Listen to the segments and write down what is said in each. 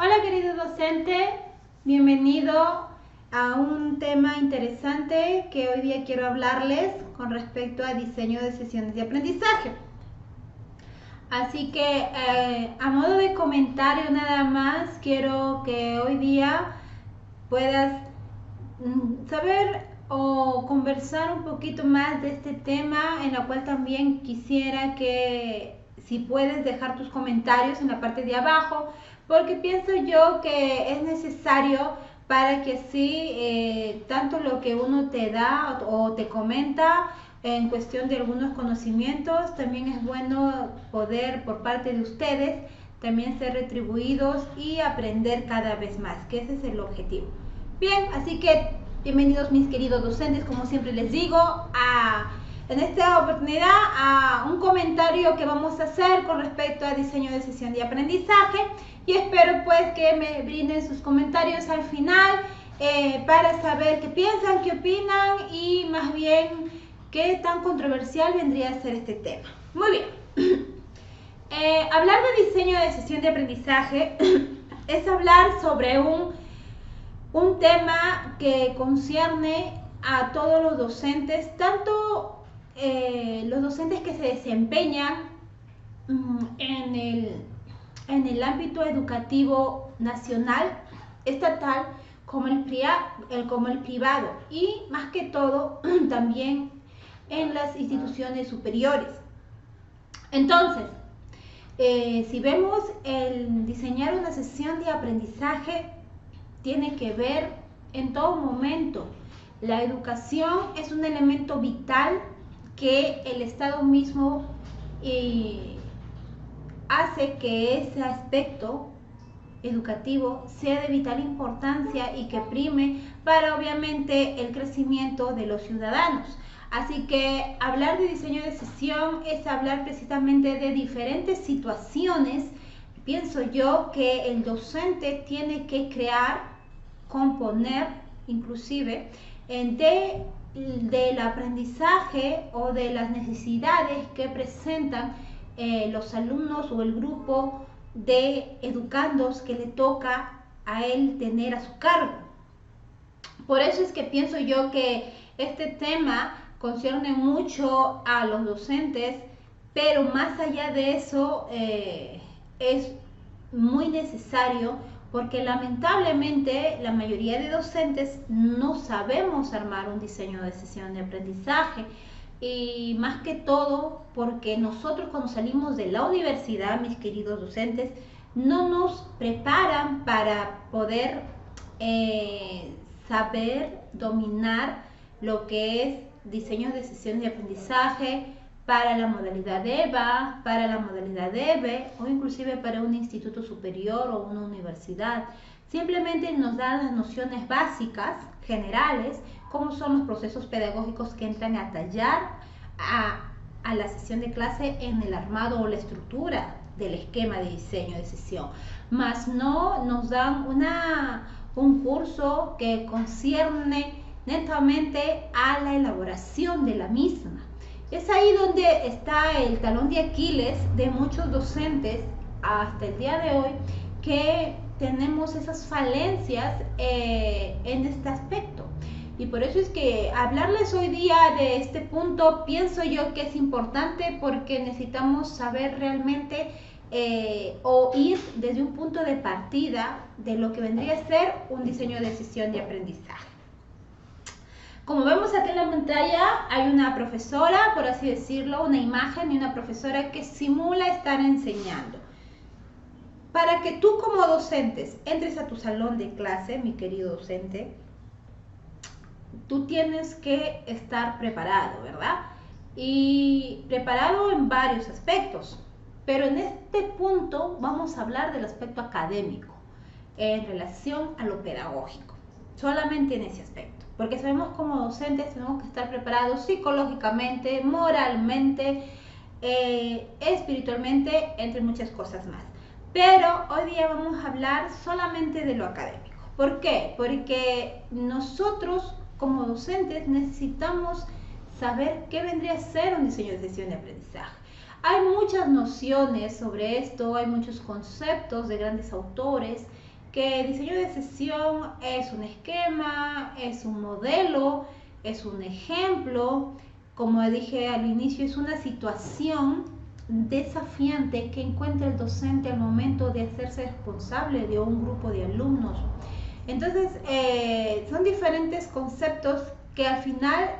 Hola querido docente, bienvenido a un tema interesante que hoy día quiero hablarles con respecto a diseño de sesiones de aprendizaje. Así que a modo de comentario nada más, quiero que hoy día puedas saber o conversar un poquito más de este tema, en la cual también quisiera que si puedes dejar tus comentarios en la parte de abajo, porque pienso yo que es necesario para que así tanto lo que uno te da o te comenta en cuestión de algunos conocimientos, también es bueno poder por parte de ustedes también ser retribuidos y aprender cada vez más, que ese es el objetivo. Bien, así que bienvenidos mis queridos docentes, como siempre les digo, en esta oportunidad a un comentario que vamos a hacer con respecto a diseño de sesión de aprendizaje y espero pues que me brinden sus comentarios al final para saber qué piensan, qué opinan y más bien qué tan controversial vendría a ser este tema. Muy bien. Hablar de diseño de sesión de aprendizaje es hablar sobre un tema que concierne a todos los docentes, tanto los docentes que se desempeñan en el ámbito educativo nacional, estatal, como el privado y más que todo también en las instituciones superiores. Entonces, si vemos el diseñar una sesión de aprendizaje, tiene que ver en todo momento. La educación es un elemento vital que el Estado mismo hace que ese aspecto educativo sea de vital importancia y que prime para obviamente el crecimiento de los ciudadanos. Así que hablar de diseño de sesión es hablar precisamente de diferentes situaciones. Pienso yo que el docente tiene que crear, componer inclusive del aprendizaje o de las necesidades que presentan los alumnos o el grupo de educandos que le toca a él tener a su cargo. Por eso es que pienso yo que este tema concierne mucho a los docentes, pero más allá de eso es muy necesario porque lamentablemente la mayoría de docentes no sabemos armar un diseño de sesión de aprendizaje y más que todo porque nosotros cuando salimos de la universidad, mis queridos docentes, no nos preparan para poder saber dominar lo que es diseño de sesiones de aprendizaje para la modalidad EVA, para la modalidad EVE o inclusive para un instituto superior o una universidad. Simplemente nos dan las nociones básicas, generales, como son los procesos pedagógicos que entran a tallar a la sesión de clase en el armado o la estructura del esquema de diseño de sesión, más no nos dan un curso que concierne netamente a la elaboración de la misma. Es ahí donde está el talón de Aquiles de muchos docentes hasta el día de hoy, que tenemos esas falencias en este aspecto. Y por eso es que hablarles hoy día de este punto pienso yo que es importante porque necesitamos saber realmente o ir desde un punto de partida de lo que vendría a ser un diseño de sesión de aprendizaje. Como vemos aquí en la pantalla hay una profesora, por así decirlo, una imagen de una profesora que simula estar enseñando. Para que tú como docentes entres a tu salón de clase, mi querido docente, tú tienes que estar preparado, ¿verdad? Y preparado en varios aspectos. Pero en este punto vamos a hablar del aspecto académico en relación a lo pedagógico. Solamente en ese aspecto. Porque sabemos como docentes tenemos que estar preparados psicológicamente, moralmente, espiritualmente, entre muchas cosas más. Pero hoy día vamos a hablar solamente de lo académico. ¿Por qué? Porque nosotros como docentes necesitamos saber qué vendría a ser un diseño de sesión de aprendizaje. Hay muchas nociones sobre esto, hay muchos conceptos de grandes autores que diseño de sesión es un esquema, es un modelo, es un ejemplo, como dije al inicio, es una situación desafiante que encuentra el docente al momento de hacerse responsable de un grupo de alumnos. Entonces, son diferentes conceptos que al final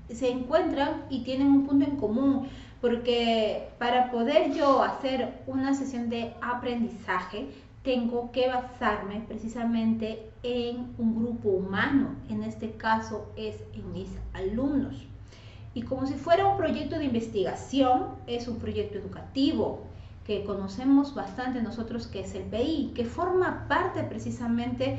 se encuentran y tienen un punto en común, porque para poder yo hacer una sesión de aprendizaje, tengo que basarme precisamente en un grupo humano, en este caso es en mis alumnos. Y como si fuera un proyecto de investigación, es un proyecto educativo que conocemos bastante nosotros, que es el PI, que forma parte precisamente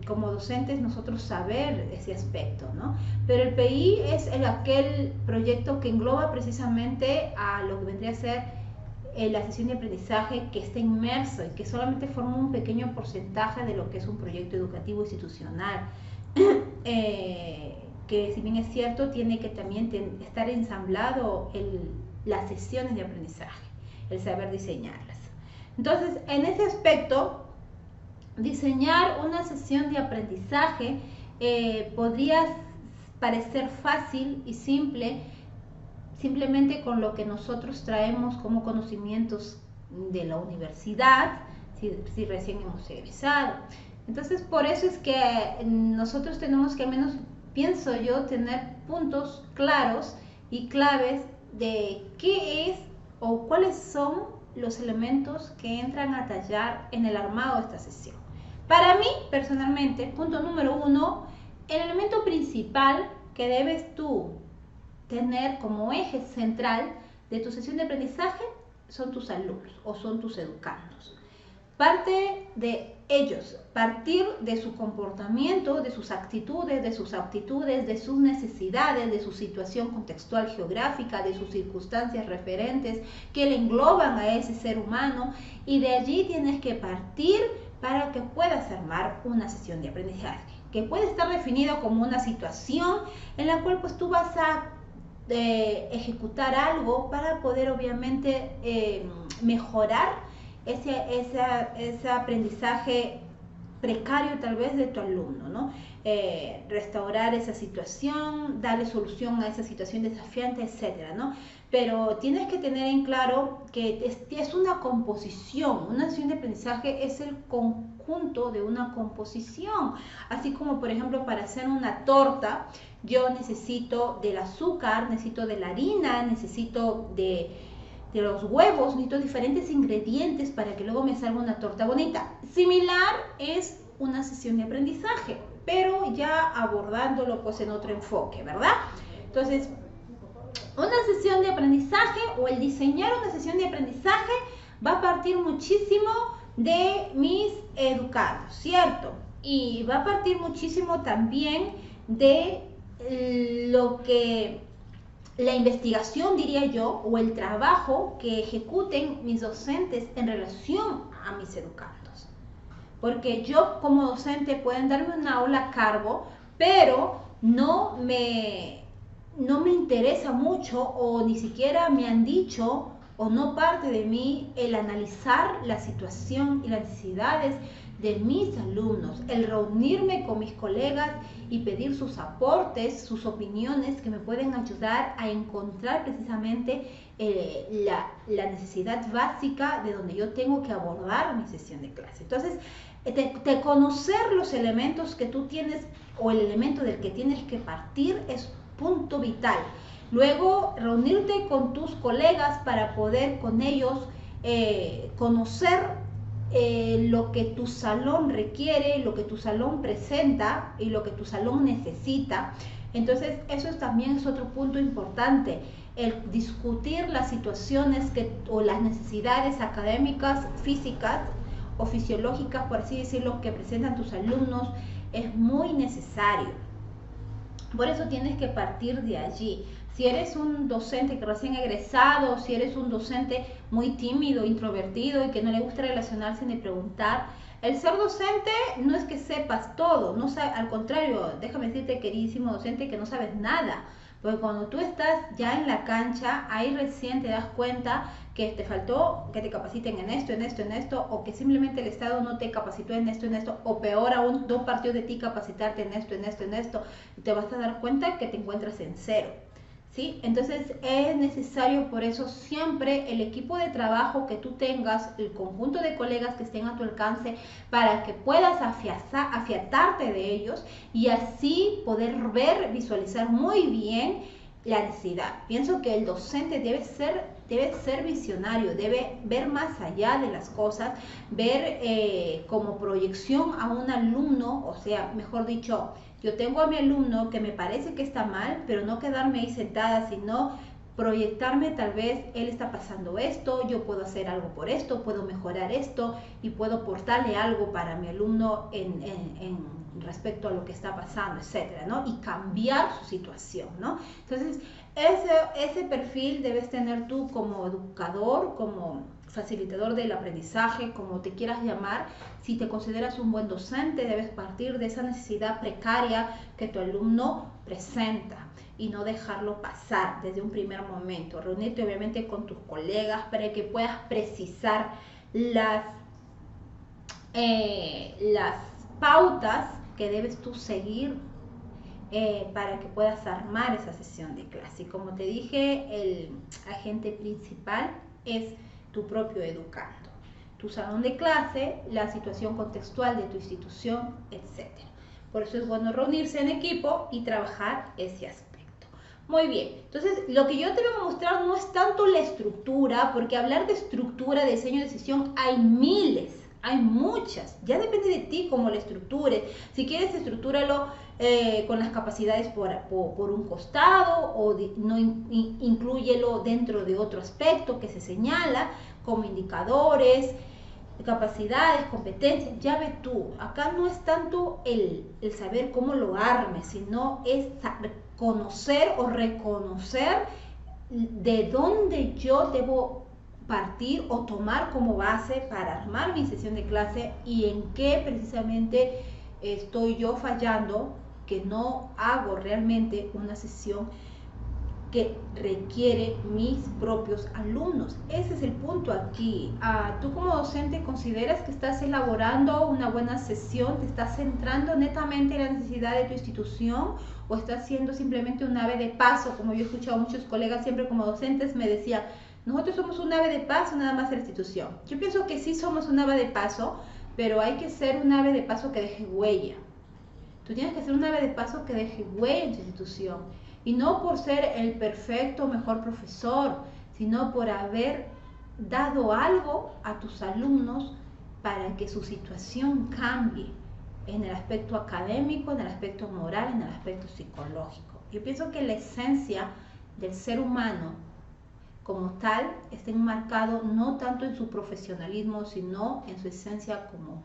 como docentes nosotros saber ese aspecto, ¿no? Pero el PI es aquel proyecto que engloba precisamente a lo que vendría a ser la sesión de aprendizaje, que está inmerso y que solamente forma un pequeño porcentaje de lo que es un proyecto educativo institucional. Que si bien es cierto, tiene que también estar ensamblado las sesiones de aprendizaje, el saber diseñarlas. Entonces, en ese aspecto, diseñar una sesión de aprendizaje podría parecer fácil y simple, simplemente con lo que nosotros traemos como conocimientos de la universidad, si recién hemos egresado. Entonces, por eso es que nosotros tenemos que, al menos pienso yo, tener puntos claros y claves de qué es o cuáles son los elementos que entran a tallar en el armado de esta sesión. Para mí, personalmente, punto número 1, el elemento principal que debes tú tener como eje central de tu sesión de aprendizaje son tus alumnos o son tus educandos. Parte de ellos, partir de su comportamiento, de sus actitudes, de sus aptitudes, de sus necesidades, de su situación contextual geográfica, de sus circunstancias referentes que le engloban a ese ser humano, y de allí tienes que partir para que puedas armar una sesión de aprendizaje, que puede estar definido como una situación en la cual pues tú vas a ejecutar algo para poder obviamente mejorar ese aprendizaje precario tal vez de tu alumno, ¿no? Restaurar esa situación, darle solución a esa situación desafiante, etcétera, ¿no? Pero tienes que tener en claro que es una composición. Una sesión de aprendizaje es el conjunto de una composición. Así como, por ejemplo, para hacer una torta, yo necesito del azúcar, necesito de la harina, necesito de los huevos, necesito diferentes ingredientes para que luego me salga una torta bonita. Similar es una sesión de aprendizaje, pero ya abordándolo pues en otro enfoque, ¿verdad? Entonces, una sesión de aprendizaje o el diseñar una sesión de aprendizaje va a partir muchísimo de mis educandos, ¿cierto? Y va a partir muchísimo también de lo que la investigación, diría yo, o el trabajo que ejecuten mis docentes en relación a mis educandos. Porque yo como docente pueden darme una aula a cargo, pero no me interesa mucho, o ni siquiera me han dicho, o no parte de mí, el analizar la situación y las necesidades de mis alumnos, el reunirme con mis colegas y pedir sus aportes, sus opiniones que me pueden ayudar a encontrar precisamente la necesidad básica de donde yo tengo que abordar mi sesión de clase. Entonces, de conocer los elementos que tú tienes o el elemento del que tienes que partir es punto vital. Luego, reunirte con tus colegas para poder con ellos conocer lo que tu salón requiere, lo que tu salón presenta y lo que tu salón necesita. Entonces, eso también es otro punto importante, el discutir las situaciones o las necesidades académicas, físicas o fisiológicas, por así decirlo, que presentan tus alumnos, es muy necesario. Por eso tienes que partir de allí. Si eres un docente que recién egresado, si eres un docente muy tímido, introvertido y que no le gusta relacionarse ni preguntar, el ser docente no es que sepas todo, no sabe, al contrario, déjame decirte, queridísimo docente, que no sabes nada, Porque cuando tú estás ya en la cancha, ahí recién te das cuenta que te faltó que te capaciten en esto, en esto, en esto, o que simplemente el Estado no te capacitó en esto, o peor aún, no partió de ti capacitarte en esto, en esto, en esto, y te vas a dar cuenta que te encuentras en cero. ¿Sí? Entonces es necesario por eso siempre el equipo de trabajo que tú tengas, el conjunto de colegas que estén a tu alcance para que puedas afiatarte de ellos y así poder ver, visualizar muy bien la necesidad. Pienso que el docente debe ser visionario, debe ver más allá de las cosas, ver como proyección a un alumno, o sea, mejor dicho, yo tengo a mi alumno que me parece que está mal, pero no quedarme ahí sentada, sino proyectarme, tal vez él está pasando esto, yo puedo hacer algo por esto, puedo mejorar esto y puedo aportarle algo para mi alumno en respecto a lo que está pasando, etcétera, ¿no? Y cambiar su situación, ¿no? Entonces, ese perfil debes tener tú como educador, como facilitador del aprendizaje, como te quieras llamar. Si te consideras un buen docente, debes partir de esa necesidad precaria que tu alumno presenta y no dejarlo pasar desde un primer momento. Reunirte obviamente con tus colegas para que puedas precisar las pautas que debes tú seguir para que puedas armar esa sesión de clase. Y como te dije, el agente principal es tu propio educando, tu salón de clase, la situación contextual de tu institución, etc. Por eso es bueno reunirse en equipo y trabajar ese aspecto. Muy bien, entonces lo que yo te voy a mostrar no es tanto la estructura, porque hablar de estructura, de diseño de sesión, hay miles. Hay muchas, ya depende de ti cómo lo estructures. Si quieres, estructúralo con las capacidades por un costado o no inclúyelo dentro de otro aspecto que se señala como indicadores, capacidades, competencias. Ya ves tú, acá no es tanto el saber cómo lo armes, sino es conocer o reconocer de dónde yo debo partir o tomar como base para armar mi sesión de clase y en qué precisamente estoy yo fallando, que no hago realmente una sesión que requiere mis propios alumnos. Ese es el punto aquí. Tú como docente consideras que estás elaborando una buena sesión, te estás centrando netamente en la necesidad de tu institución o estás siendo simplemente un ave de paso, como yo he escuchado a muchos colegas siempre como docentes me decían, nosotros somos un ave de paso nada más a la institución. Yo pienso que sí somos un ave de paso, pero hay que ser un ave de paso que deje huella. Tú tienes que ser un ave de paso que deje huella en tu institución. Y no por ser el perfecto mejor profesor, sino por haber dado algo a tus alumnos para que su situación cambie en el aspecto académico, en el aspecto moral, en el aspecto psicológico. Yo pienso que la esencia del ser humano como tal está enmarcado no tanto en su profesionalismo, sino en su esencia como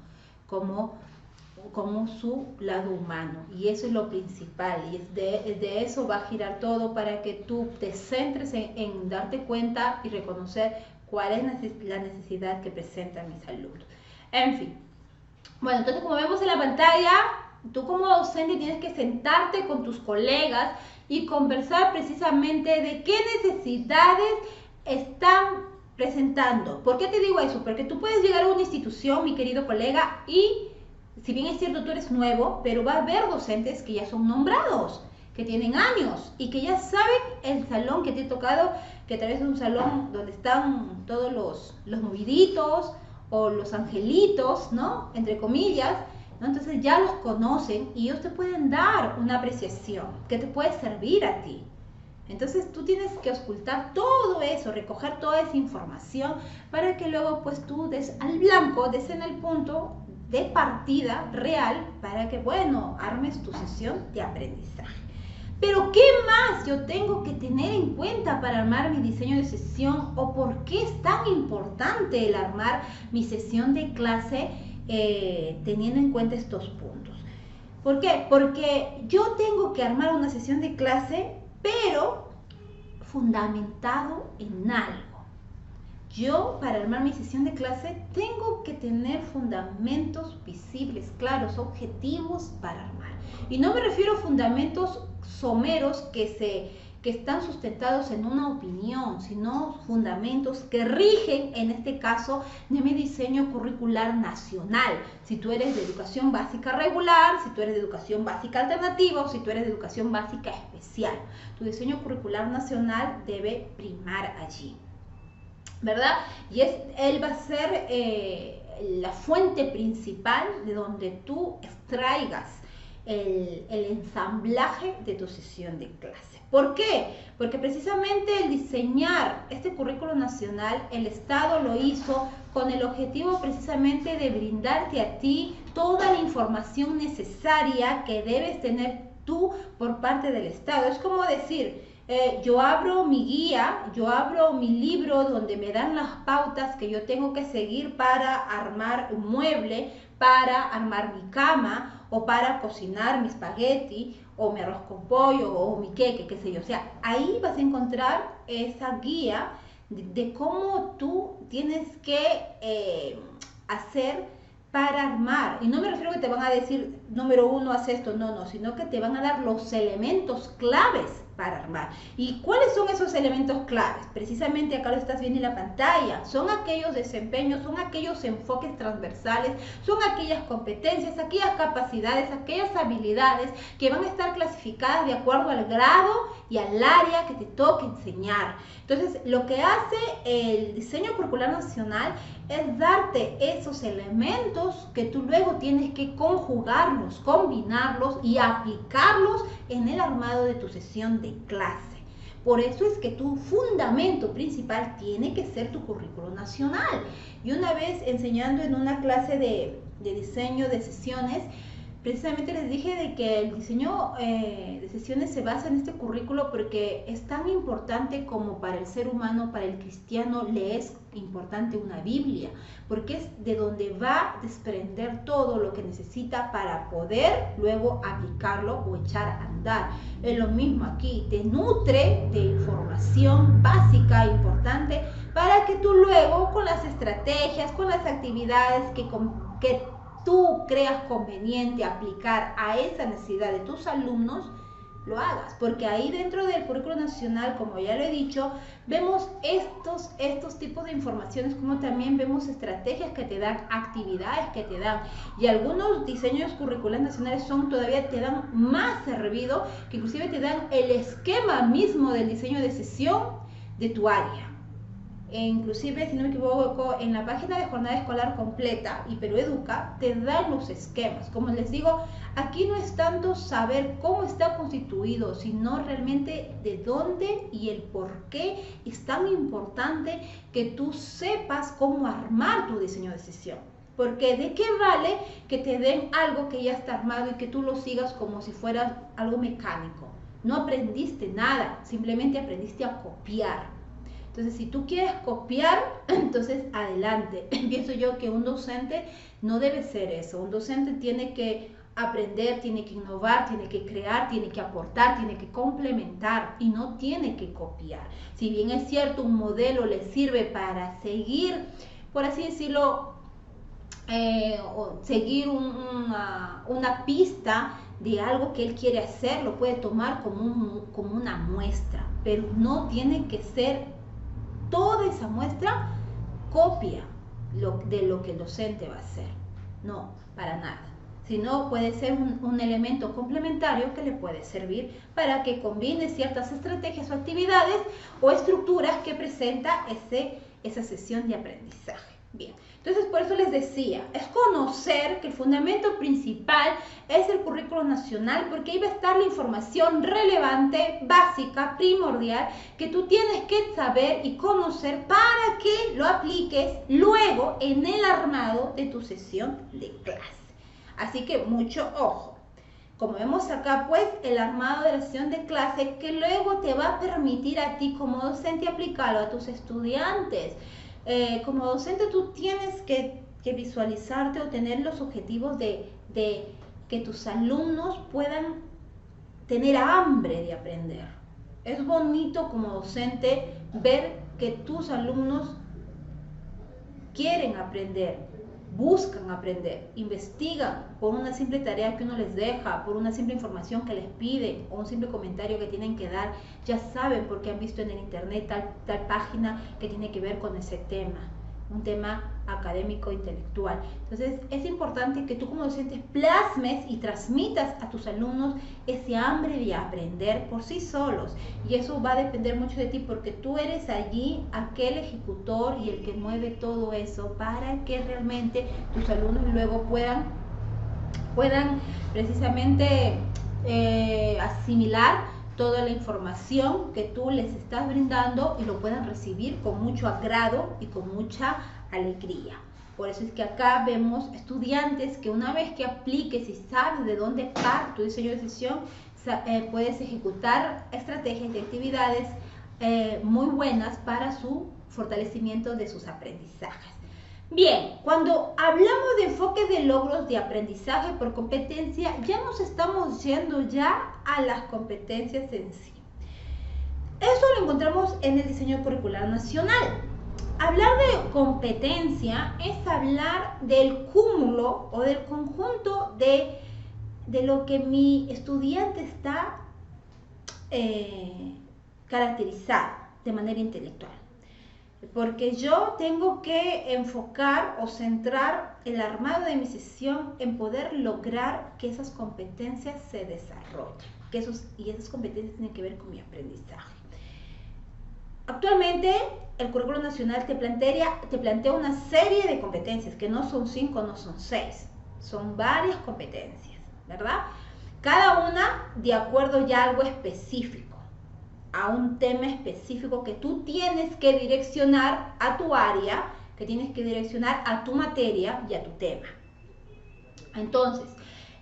su lado humano, y eso es lo principal, y de eso va a girar todo para que tú te centres en darte cuenta y reconocer cuál es la necesidad que presentan mis alumnos. En fin, bueno, entonces como vemos en la pantalla, tú como docente tienes que sentarte con tus colegas y conversar precisamente de qué necesidades están presentando. ¿Por qué te digo eso? Porque tú puedes llegar a una institución, mi querido colega, y si bien es cierto tú eres nuevo, pero va a haber docentes que ya son nombrados, que tienen años y que ya saben el salón que te ha tocado, que tal vez es un salón donde están todos los moviditos o los angelitos, ¿no? Entre comillas, ¿no? Entonces ya los conocen y ellos te pueden dar una apreciación que te puede servir a ti. Entonces tú tienes que auscultar todo eso, recoger toda esa información para que luego pues tú des al blanco, des en el punto de partida real para que, bueno, armes tu sesión de aprendizaje. Pero ¿qué más yo tengo que tener en cuenta para armar mi diseño de sesión o por qué es tan importante el armar mi sesión de clase teniendo en cuenta estos puntos? ¿Por qué? Porque yo tengo que armar una sesión de clase, pero fundamentado en algo. Yo, para armar mi sesión de clase, tengo que tener fundamentos visibles, claros, objetivos para armar. Y no me refiero a fundamentos someros que que están sustentados en una opinión, sino fundamentos que rigen, en este caso, de mi diseño curricular nacional. Si tú eres de educación básica regular, si tú eres de educación básica alternativa o si tú eres de educación básica especial. Tu diseño curricular nacional debe primar allí, ¿verdad? Y él va a ser la fuente principal de donde tú extraigas el ensamblaje de tu sesión de clase. ¿Por qué? Porque precisamente el diseñar este currículo nacional, el Estado lo hizo con el objetivo precisamente de brindarte a ti toda la información necesaria que debes tener tú por parte del Estado. Es como decir, yo abro mi guía, yo abro mi libro donde me dan las pautas que yo tengo que seguir para armar un mueble, para armar mi cama o para cocinar mi espagueti o mi arroz con pollo o mi queque, qué sé yo. O sea, ahí vas a encontrar esa guía de cómo tú tienes que hacer para armar. Y no me refiero a que te van a decir, número 1, haz esto, no, sino que te van a dar los elementos claves para armar. ¿Y cuáles son esos elementos claves? Precisamente acá lo estás viendo en la pantalla. Son aquellos desempeños, son aquellos enfoques transversales, son aquellas competencias, aquellas capacidades, aquellas habilidades que van a estar clasificadas de acuerdo al grado y al área que te toque enseñar. Entonces, lo que hace el diseño curricular nacional es darte esos elementos que tú luego tienes que conjugarlos, combinarlos y aplicarlos en el armado de tu sesión de clase. Por eso es que tu fundamento principal tiene que ser tu currículo nacional. Y una vez enseñando en una clase de diseño de sesiones, precisamente les dije de que el diseño de sesiones se basa en este currículo porque es tan importante como para el ser humano, para el cristiano, le es importante una Biblia, porque es de donde va a desprender todo lo que necesita para poder luego aplicarlo o echar a andar. Es lo mismo aquí, te nutre de información básica, importante, para que tú luego con las estrategias, con las actividades que tú creas conveniente aplicar a esa necesidad de tus alumnos, lo hagas, porque ahí dentro del currículo nacional, como ya lo he dicho, vemos estos tipos de informaciones, como también vemos estrategias que te dan, actividades que te dan, y algunos diseños curriculares nacionales todavía te dan más servido, que inclusive te dan el esquema mismo del diseño de sesión de tu área. Inclusive, si no me equivoco, en la página de jornada escolar completa y Perú Educa te dan los esquemas. Como les digo, aquí no es tanto saber cómo está constituido, sino realmente de dónde y el por qué es tan importante que tú sepas cómo armar tu diseño de sesión. Porque ¿de qué vale que te den algo que ya está armado y que tú lo sigas como si fuera algo mecánico? No aprendiste nada, simplemente aprendiste a copiar. Entonces, si tú quieres copiar, entonces adelante. Pienso yo que un docente no debe ser eso. Un docente tiene que aprender, tiene que innovar, tiene que crear, tiene que aportar, tiene que complementar y no tiene que copiar. Si bien es cierto, un modelo le sirve para seguir, por así decirlo, o seguir una pista de algo que él quiere hacer, lo puede tomar como una muestra, pero no tiene que ser toda esa muestra copia de lo que el docente va a hacer. No, para nada. Sino puede ser un elemento complementario que le puede servir para que combine ciertas estrategias o actividades o estructuras que presenta esa sesión de aprendizaje. Bien, entonces por eso les decía, es conocer que el fundamento principal es el currículo nacional, porque ahí va a estar la información relevante, básica, primordial, que tú tienes que saber y conocer para que lo apliques luego en el armado de tu sesión de clase. Así que mucho ojo. Como vemos acá, pues, el armado de la sesión de clase que luego te va a permitir a ti como docente aplicarlo a tus estudiantes. Como docente tú tienes que visualizarte o tener los objetivos de que tus alumnos puedan tener hambre de aprender. Es bonito como docente ver que tus alumnos quieren aprender, buscan aprender, investigan por una simple tarea que uno les deja, por una simple información que les piden o un simple comentario que tienen que dar, ya saben porque han visto en el internet tal página que tiene que ver con ese tema, un tema académico intelectual. Entonces es importante que tú como docente plasmes y transmitas a tus alumnos ese hambre de aprender por sí solos, y eso va a depender mucho de ti porque tú eres allí aquel ejecutor y el que mueve todo eso para que realmente tus alumnos luego puedan precisamente asimilar toda la información que tú les estás brindando y lo puedan recibir con mucho agrado y con mucha alegría. Por eso es que acá vemos estudiantes que una vez que apliques y sabes de dónde parte tu diseño de sesión, puedes ejecutar estrategias y actividades muy buenas para su fortalecimiento de sus aprendizajes. Bien, cuando hablamos de enfoque de logros de aprendizaje por competencia, ya nos estamos yendo ya a las competencias en sí. Eso lo encontramos en el diseño curricular nacional. Hablar de competencia es hablar del cúmulo o del conjunto de lo que mi estudiante está caracterizado de manera intelectual. Porque yo tengo que enfocar o centrar el armado de mi sesión en poder lograr que esas competencias se desarrollen, y esas competencias tienen que ver con mi aprendizaje. Actualmente el currículo nacional te plantea una serie de competencias, que no son 5, no son 6, son varias competencias, ¿verdad? Cada una de acuerdo ya a algo específico, a un tema específico que tú tienes que direccionar a tu área, que tienes que direccionar a tu materia y a tu tema. Entonces,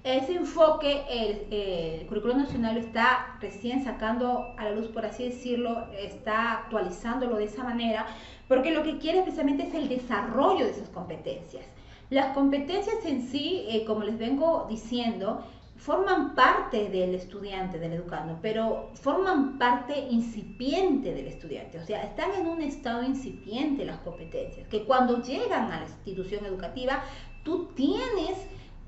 ese enfoque, el currículo nacional lo está recién sacando a la luz, por así decirlo, está actualizándolo de esa manera, porque lo que quiere precisamente es el desarrollo de esas competencias. Las competencias en sí, como les vengo diciendo, forman parte del estudiante, del educando, pero forman parte incipiente del estudiante, o sea, están en un estado incipiente las competencias, que cuando llegan a la institución educativa, tú tienes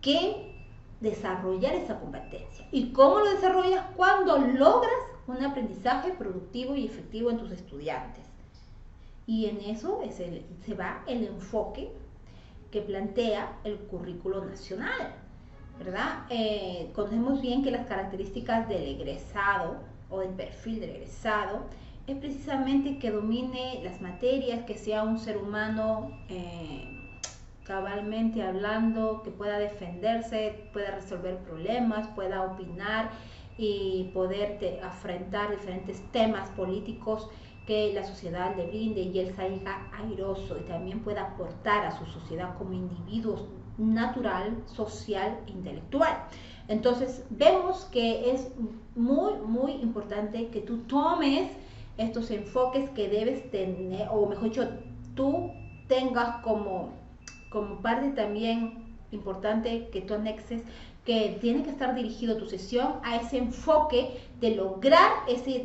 que desarrollar esa competencia. ¿Y cómo lo desarrollas? Cuando logras un aprendizaje productivo y efectivo en tus estudiantes. Y en eso se va el enfoque que plantea el currículo nacional, ¿verdad? Conocemos bien que las características del egresado o del perfil del egresado es precisamente que domine las materias, que sea un ser humano cabalmente hablando, que pueda defenderse, pueda resolver problemas, pueda opinar y poder afrontar diferentes temas políticos que la sociedad le brinde, y él salga airoso y también pueda aportar a su sociedad como individuo natural, social e intelectual. Entonces vemos que es muy importante que tú tomes estos enfoques que debes tener, o mejor dicho, tú tengas como parte también importante que tú anexes, que tiene que estar dirigido tu sesión a ese enfoque de lograr ese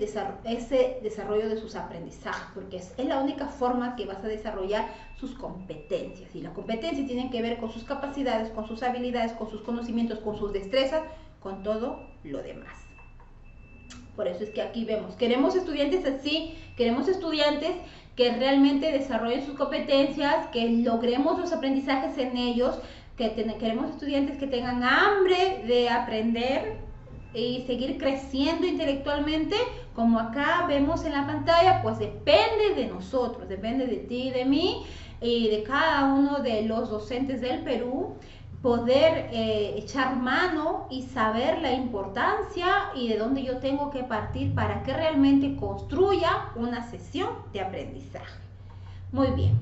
desarrollo de sus aprendizajes, porque es la única forma que vas a desarrollar sus competencias. Y las competencias tienen que ver con sus capacidades, con sus habilidades, con sus conocimientos, con sus destrezas, con todo lo demás. Por eso es que aquí vemos, queremos estudiantes así, queremos estudiantes que realmente desarrollen sus competencias, que logremos los aprendizajes en ellos, queremos estudiantes que tengan hambre de aprender y seguir creciendo intelectualmente, como acá vemos en la pantalla. Pues depende de nosotros, depende de ti y de mí y de cada uno de los docentes del Perú, poder echar mano y saber la importancia y de dónde yo tengo que partir para que realmente construya una sesión de aprendizaje. Muy bien.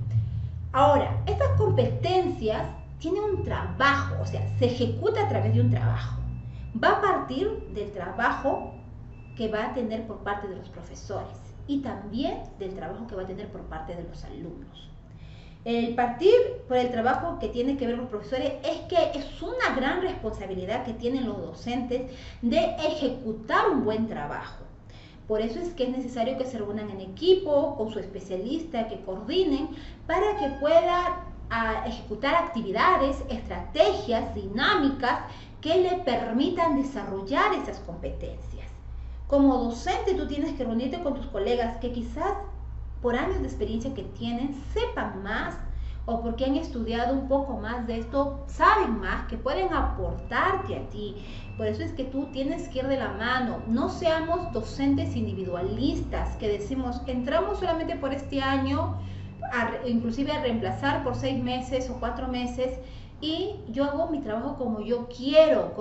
Ahora, estas competencias tienen un trabajo, o sea, se ejecuta a través de un trabajo. Va a partir del trabajo que va a tener por parte de los profesores y también del trabajo que va a tener por parte de los alumnos. El partir por el trabajo que tiene que ver con los profesores es que es una gran responsabilidad que tienen los docentes de ejecutar un buen trabajo. Por eso es que es necesario que se reúnan en equipo con su especialista, que coordinen para que pueda a ejecutar actividades, estrategias, dinámicas que le permitan desarrollar esas competencias. Como docente, tú tienes que reunirte con tus colegas que quizás por años de experiencia que tienen sepan más, o porque han estudiado un poco más de esto, saben más, que pueden aportarte a ti. Por eso es que tú tienes que ir de la mano. No seamos docentes individualistas que decimos, entramos solamente por este año, inclusive a reemplazar por 6 meses o 4 meses, y yo hago mi trabajo como yo quiero,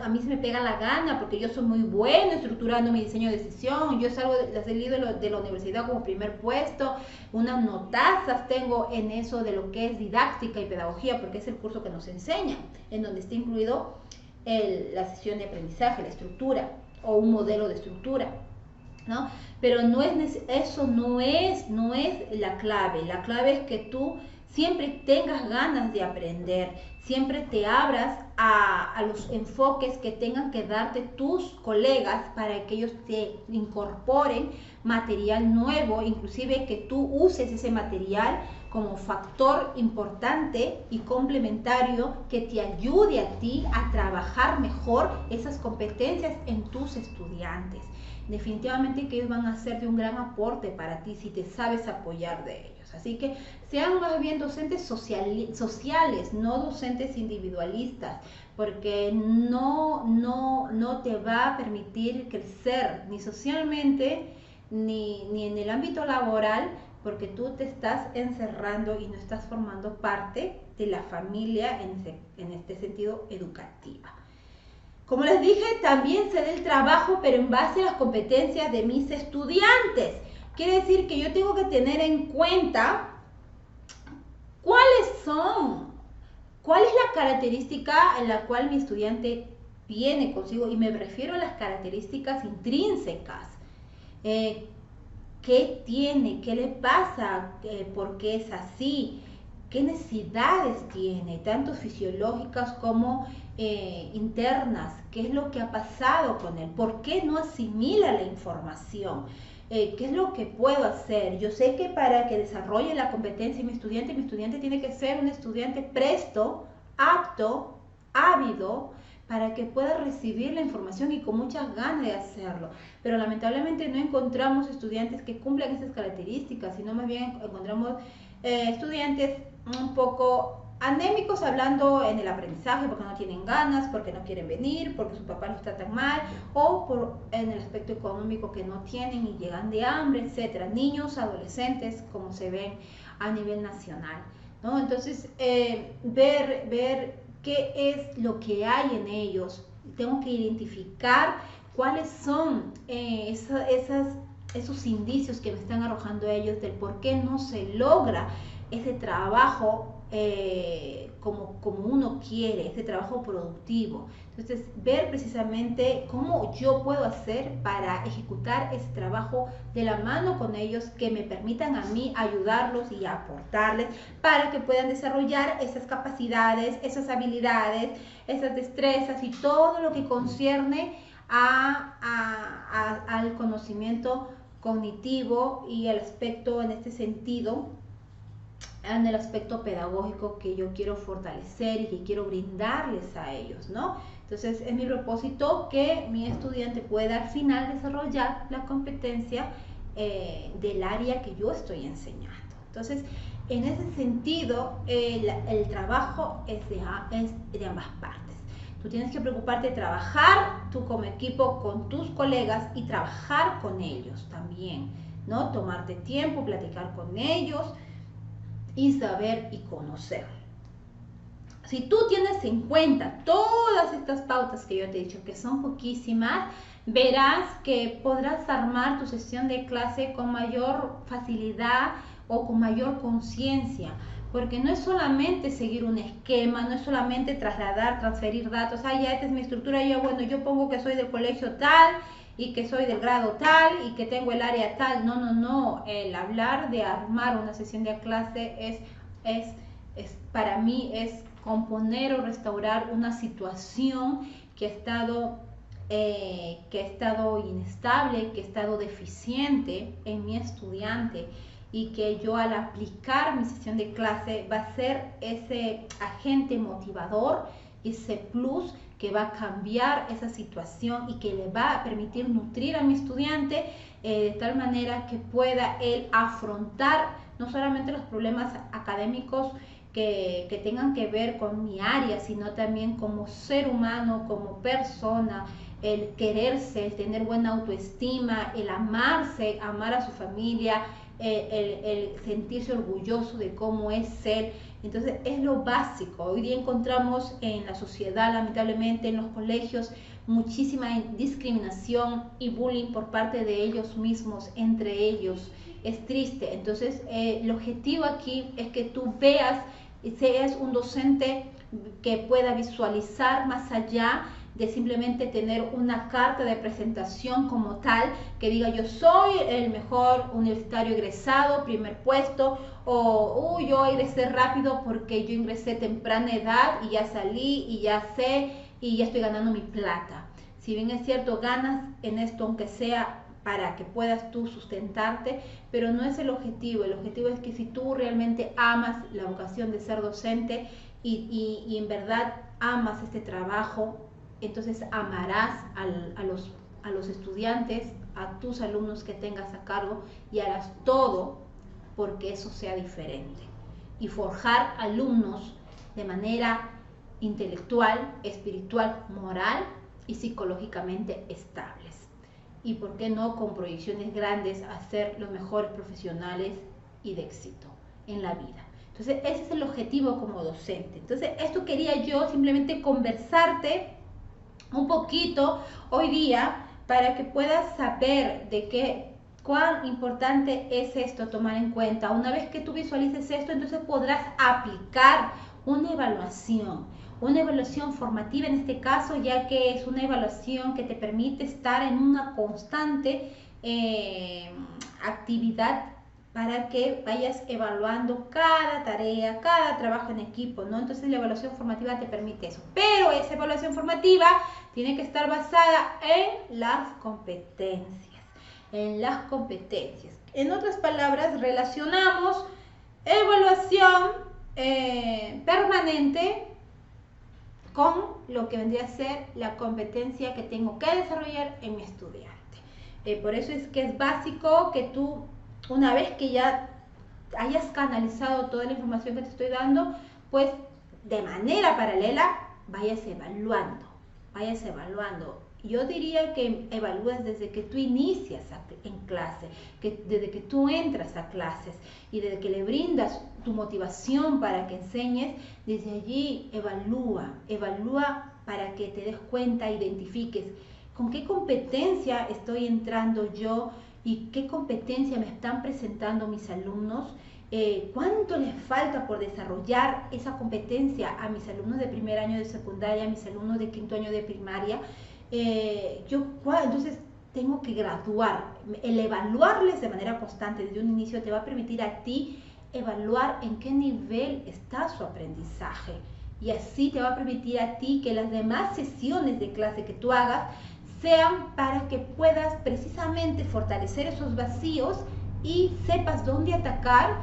a mí se me pega la gana, porque yo soy muy bueno estructurando mi diseño de sesión. Yo salgo, las he leído de la universidad como primer puesto, unas notazas tengo en eso de lo que es didáctica y pedagogía, porque es el curso que nos enseña, en donde está incluido la sesión de aprendizaje, la estructura o un modelo de estructura, ¿no? Pero eso no es la clave. La clave es que tú siempre tengas ganas de aprender, siempre te abras a los enfoques que tengan que darte tus colegas para que ellos te incorporen material nuevo, inclusive que tú uses ese material como factor importante y complementario que te ayude a ti a trabajar mejor esas competencias en tus estudiantes. Definitivamente que ellos van a ser de un gran aporte para ti si te sabes apoyar de ellos. Así que sean más bien docentes sociales, no docentes individualistas, porque no te va a permitir crecer ni socialmente ni en el ámbito laboral, porque tú te estás encerrando y no estás formando parte de la familia en este sentido educativa. Como les dije, también se da el trabajo, pero en base a las competencias de mis estudiantes. Quiere decir que yo tengo que tener en cuenta cuál es la característica en la cual mi estudiante viene consigo, y me refiero a las características intrínsecas. ¿Qué tiene? ¿Qué le pasa? ¿Por qué es así? ¿Qué necesidades tiene? Tanto fisiológicas como internas. ¿Qué es lo que ha pasado con él? ¿Por qué no asimila la información? ¿Qué es lo que puedo hacer? Yo sé que para que desarrolle la competencia mi estudiante tiene que ser un estudiante presto, apto, ávido, para que pueda recibir la información y con muchas ganas de hacerlo. Pero lamentablemente no encontramos estudiantes que cumplan esas características, sino más bien encontramos estudiantes un poco anémicos hablando en el aprendizaje, porque no tienen ganas, porque no quieren venir, porque su papá los tratan mal, o en el aspecto económico que no tienen y llegan de hambre, etcétera. Niños, adolescentes, como se ven a nivel nacional, ¿no? Entonces, ver qué es lo que hay en ellos. Tengo que identificar cuáles son esos indicios que me están arrojando ellos del por qué no se logra ese trabajo como uno quiere, ese trabajo productivo. Entonces, ver precisamente cómo yo puedo hacer para ejecutar ese trabajo de la mano con ellos, que me permitan a mí ayudarlos y aportarles para que puedan desarrollar esas capacidades, esas habilidades, esas destrezas y todo lo que concierne al conocimiento cognitivo y al aspecto en este sentido, en el aspecto pedagógico que yo quiero fortalecer y que quiero brindarles a ellos, ¿no? Entonces es mi propósito que mi estudiante pueda al final desarrollar la competencia del área que yo estoy enseñando. Entonces, en ese sentido, el trabajo es de ambas partes. Tú tienes que preocuparte de trabajar tú como equipo con tus colegas y trabajar con ellos también, ¿no? Tomarte tiempo, platicar con ellos y saber y conocer. Si tú tienes en cuenta todas estas pautas que yo te he dicho, que son poquísimas, verás que podrás armar tu sesión de clase con mayor facilidad o con mayor conciencia, porque no es solamente seguir un esquema, no es solamente transferir datos. Ya esta es mi estructura, yo pongo que soy del colegio tal y que soy del grado tal y que tengo el área tal. No, el hablar de armar una sesión de clase para mí es componer o restaurar una situación que ha estado inestable, que ha estado deficiente en mi estudiante, y que yo al aplicar mi sesión de clase va a ser ese agente motivador, ese plus que va a cambiar esa situación y que le va a permitir nutrir a mi estudiante de tal manera que pueda él afrontar no solamente los problemas académicos que tengan que ver con mi área, sino también como ser humano, como persona, el quererse, el tener buena autoestima, el amarse, amar a su familia, el sentirse orgulloso de cómo es ser. Entonces es lo básico. Hoy día encontramos en la sociedad, lamentablemente en los colegios, muchísima discriminación y bullying por parte de ellos mismos, entre ellos. Es triste. Entonces el objetivo aquí es que tú veas y seas un docente que pueda visualizar más allá de simplemente tener una carta de presentación como tal, que diga yo soy el mejor universitario egresado, primer puesto, o yo egresé rápido porque yo ingresé temprana edad y ya salí y ya sé y ya estoy ganando mi plata. Si bien es cierto, ganas en esto aunque sea para que puedas tú sustentarte, pero no es el objetivo. El objetivo es que si tú realmente amas la vocación de ser docente y en verdad amas este trabajo, entonces amarás a los estudiantes, a tus alumnos que tengas a cargo y harás todo porque eso sea diferente. Y forjar alumnos de manera intelectual, espiritual, moral y psicológicamente estables. Y por qué no con proyecciones grandes a ser los mejores profesionales y de éxito en la vida. Entonces ese es el objetivo como docente. Entonces esto quería yo simplemente conversarte un poquito hoy día para que puedas saber de qué cuán importante es esto tomar en cuenta. Una vez que tú visualices esto, entonces podrás aplicar una evaluación formativa en este caso, ya que es una evaluación que te permite estar en una constante actividad para que vayas evaluando cada tarea, cada trabajo en equipo, ¿no? Entonces la evaluación formativa te permite eso. Pero esa evaluación formativa tiene que estar basada en las competencias. En otras palabras, relacionamos evaluación permanente con lo que vendría a ser la competencia que tengo que desarrollar en mi estudiante. Por eso es que es básico que tú, una vez que ya hayas canalizado toda la información que te estoy dando, pues de manera paralela vayas evaluando. Yo diría que evalúes desde que tú inicias en clase, desde que tú entras a clases y desde que le brindas tu motivación para que enseñes, desde allí evalúa para que te des cuenta, identifiques con qué competencia estoy entrando yo y qué competencia me están presentando mis alumnos. ¿Cuánto les falta por desarrollar esa competencia a mis alumnos de primer año de secundaria, a mis alumnos de quinto año de primaria? Entonces tengo que graduar. El evaluarles de manera constante desde un inicio te va a permitir a ti evaluar en qué nivel está su aprendizaje, y así te va a permitir a ti que las demás sesiones de clase que tú hagas sean para que puedas precisamente fortalecer esos vacíos y sepas dónde atacar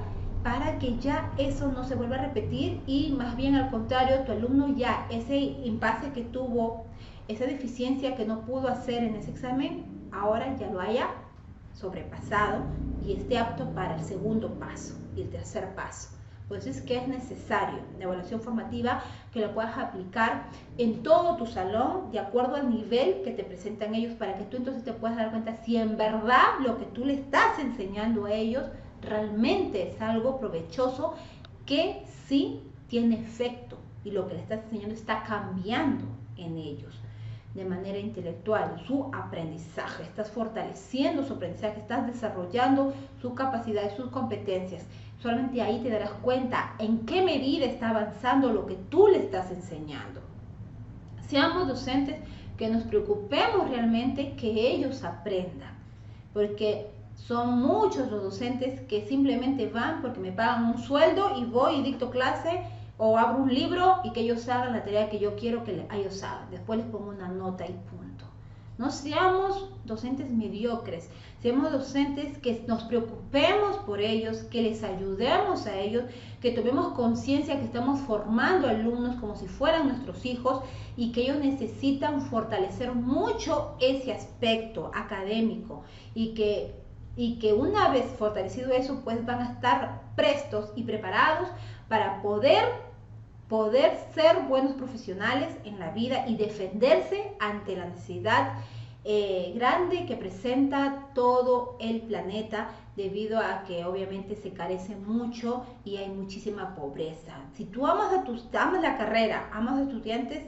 para que ya eso no se vuelva a repetir y más bien al contrario, tu alumno ya ese impasse que tuvo, esa deficiencia que no pudo hacer en ese examen, ahora ya lo haya sobrepasado y esté apto para el segundo paso y el tercer paso. Por eso es que es necesario la evaluación formativa que la puedas aplicar en todo tu salón de acuerdo al nivel que te presentan ellos, para que tú entonces te puedas dar cuenta si en verdad lo que tú le estás enseñando a ellos realmente es algo provechoso, que sí tiene efecto y lo que le estás enseñando está cambiando en ellos de manera intelectual, su aprendizaje, estás fortaleciendo su aprendizaje, estás desarrollando su capacidad y sus competencias. Solamente ahí te darás cuenta en qué medida está avanzando lo que tú le estás enseñando. Seamos docentes que nos preocupemos realmente que ellos aprendan, porque son muchos los docentes que simplemente van porque me pagan un sueldo y voy y dicto clase o abro un libro y que ellos hagan la tarea que yo quiero que ellos hagan. Después les pongo una nota y punto. No seamos docentes mediocres, seamos docentes que nos preocupemos por ellos, que les ayudemos a ellos, que tomemos conciencia que estamos formando alumnos como si fueran nuestros hijos y que ellos necesitan fortalecer mucho ese aspecto académico y que una vez fortalecido eso, pues van a estar prestos y preparados para poder ser buenos profesionales en la vida y defenderse ante la necesidad grande que presenta todo el planeta, debido a que obviamente se carece mucho y hay muchísima pobreza. Si tú amas la carrera, amas a tus estudiantes,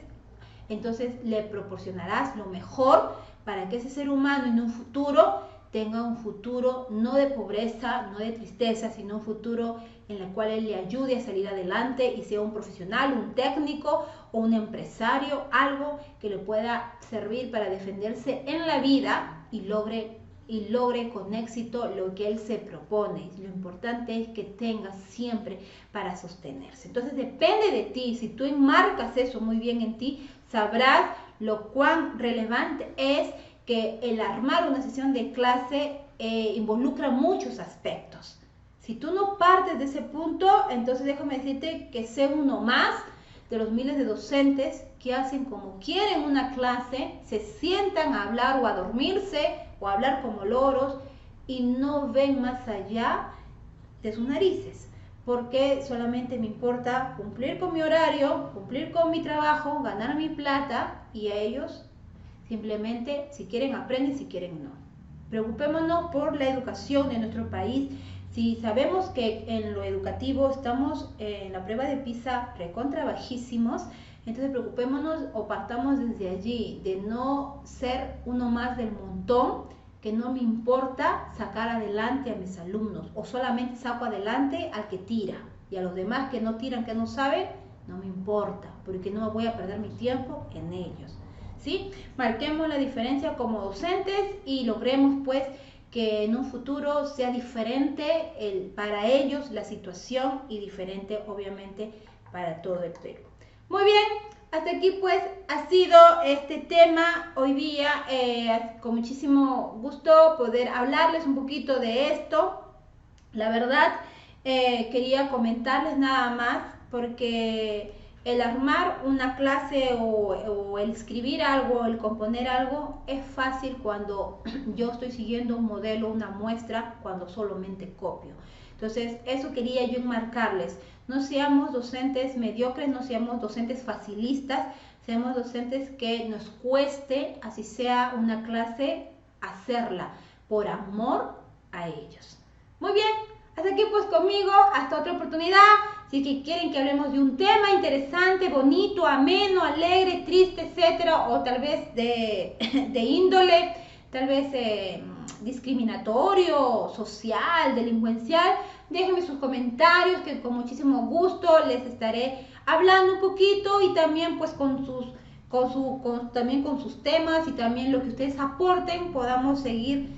entonces le proporcionarás lo mejor para que ese ser humano en un futuro tenga un futuro no de pobreza, no de tristeza, sino un futuro en el cual él le ayude a salir adelante y sea un profesional, un técnico o un empresario, algo que le pueda servir para defenderse en la vida y logre con éxito lo que él se propone. Lo importante es que tenga siempre para sostenerse. Entonces depende de ti. Si tú enmarcas eso muy bien en ti, sabrás lo cuán relevante es que el armar una sesión de clase involucra muchos aspectos. Si tú no partes de ese punto, entonces déjame decirte que sé uno más de los miles de docentes que hacen como quieren una clase, se sientan a hablar o a dormirse o a hablar como loros y no ven más allá de sus narices, porque solamente me importa cumplir con mi horario, cumplir con mi trabajo, ganar mi plata, y a ellos simplemente si quieren aprenden, si quieren no. Preocupémonos por la educación de nuestro país. Si sabemos que en lo educativo estamos en la prueba de PISA recontra bajísimos, entonces preocupémonos o partamos desde allí, de no ser uno más del montón, que no me importa sacar adelante a mis alumnos, o solamente saco adelante al que tira, y a los demás que no tiran, que no saben, no me importa, porque no voy a perder mi tiempo en ellos. ¿Sí? Marquemos la diferencia como docentes y logremos pues que en un futuro sea diferente para ellos la situación y diferente obviamente para todo el Perú. Muy bien, hasta aquí pues ha sido este tema hoy día, con muchísimo gusto poder hablarles un poquito de esto. La verdad, quería comentarles nada más porque el armar una clase o el escribir algo, el componer algo, es fácil cuando yo estoy siguiendo un modelo, una muestra, cuando solamente copio. Entonces, eso quería yo enmarcarles. No seamos docentes mediocres, no seamos docentes facilistas, seamos docentes que nos cueste, así sea una clase, hacerla por amor a ellos. Muy bien, hasta aquí pues conmigo, hasta otra oportunidad. Si es que quieren que hablemos de un tema interesante, bonito, ameno, alegre, triste, etcétera, o tal vez de índole, tal vez discriminatorio, social, delincuencial, déjenme sus comentarios que con muchísimo gusto les estaré hablando un poquito y también pues también con sus temas y también lo que ustedes aporten, podamos seguir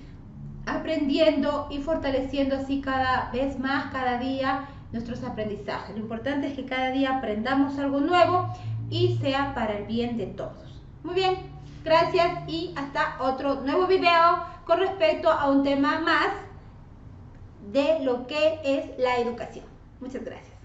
aprendiendo y fortaleciendo así cada vez más, cada día, nuestros aprendizajes. Lo importante es que cada día aprendamos algo nuevo y sea para el bien de todos. Muy bien, gracias y hasta otro nuevo video con respecto a un tema más de lo que es la educación. Muchas gracias.